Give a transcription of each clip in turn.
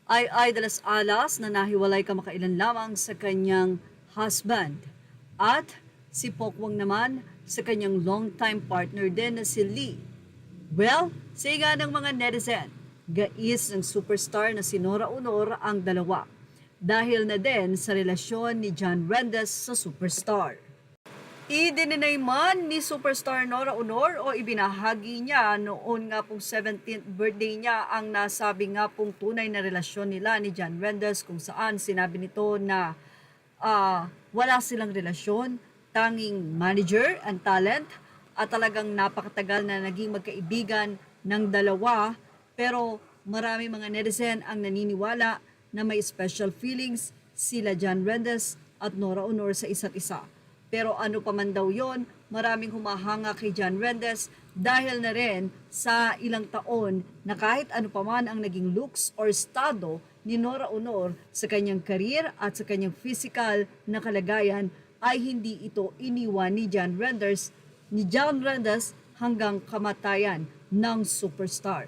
ay de las Alas na nahiwalay kamakailan lamang sa kanyang husband. At si Pokwang naman sa kanyang longtime partner din na si Lee. Well, sa nga ng mga netizen, gais ng superstar na si Nora Honor ang dalawa dahil na din sa relasyon ni John Rendes sa superstar. Idininay man ni superstar Nora Honor o ibinahagi niya noon nga pong 17th birthday niya ang nasabi nga pong tunay na relasyon nila ni John Rendes kung saan sinabi nito na wala silang relasyon, tanging manager and talent at talagang napakatagal na naging magkaibigan ng dalawa pero marami mga netizen ang naniniwala na may special feelings sila John Rendes at Nora Honor sa isa't isa. Pero ano pa man daw yon, maraming humahanga kay John Rendes dahil na rin sa ilang taon na kahit ano pa man ang naging looks or estado ni Nora Honor sa kanyang career at sa kanyang physical na kalagayan ay hindi ito iniwan ni John Rendes hanggang kamatayan ng superstar.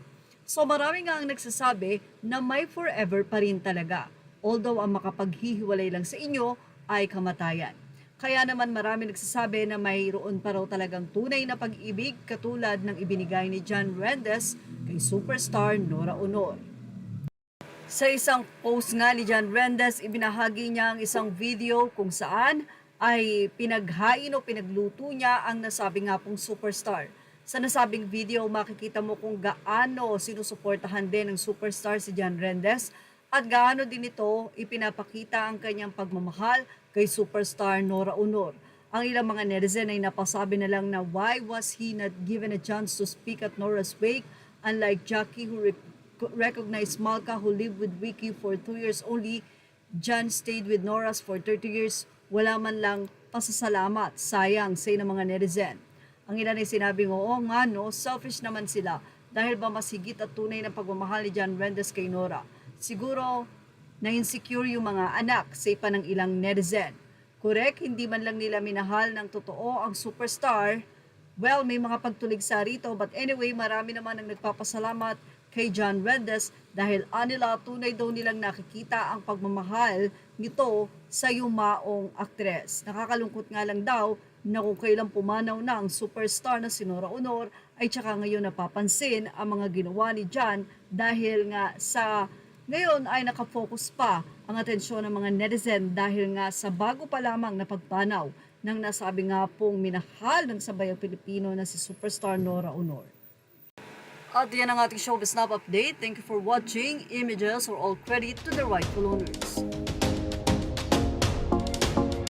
So marami nga ang nagsasabi na may forever pa rin talaga, although ang makapaghihiwalay lang sa inyo ay kamatayan. Kaya naman marami nagsasabi na mayroon pa raw talagang tunay na pag-ibig katulad ng ibinigay ni John Rendes kay superstar Nora Honor. Sa isang post nga ni John Rendes, ibinahagi niya ang isang video kung saan ay pinaghain o pinagluto niya ang nasabi nga pong superstar. Sa nasabing video, makikita mo kung gaano sinusuportahan din ng superstar si John Rendes at gaano din ito ipinapakita ang kanyang pagmamahal kay superstar Nora Honor. Ang ilang mga netizen ay napasabi na lang na why was he not given a chance to speak at Nora's wake, unlike Jackie who recognized Malka who lived with Ricky for 2 years only. John stayed with Nora's for 30 years. Wala man lang pasasalamat. Sayang, say ng mga netizen. Ang ilan ay sinabing, oo nga no, selfish naman sila dahil ba mas higit at tunay na pagmamahal ni John Rendes kay Nora. Siguro, na-insecure yung mga anak, say pa ng ilang netizen. Correct, hindi man lang nila minahal ng totoo ang superstar. Well, may mga pagtuligsa rito, but anyway, marami naman ang nagpapasalamat kay John Rendes dahil anila tunay daw nilang nakikita ang pagmamahal nito sa yumaong aktres. Nakakalungkot nga lang daw na kung kailan pumanaw na ang superstar na si Nora Honor ay tsaka ngayon napapansin ang mga ginawa ni John dahil nga sa ngayon ay nakafocus pa ang atensyon ng mga netizen dahil nga sa bago pa lamang na pagpanaw ng nasabi nga pong minahal ng sabayang Pilipino na si superstar Nora Honor. At yan ang ating showbiz snap update. Thank you for watching. Images are all credit to the rightful owners.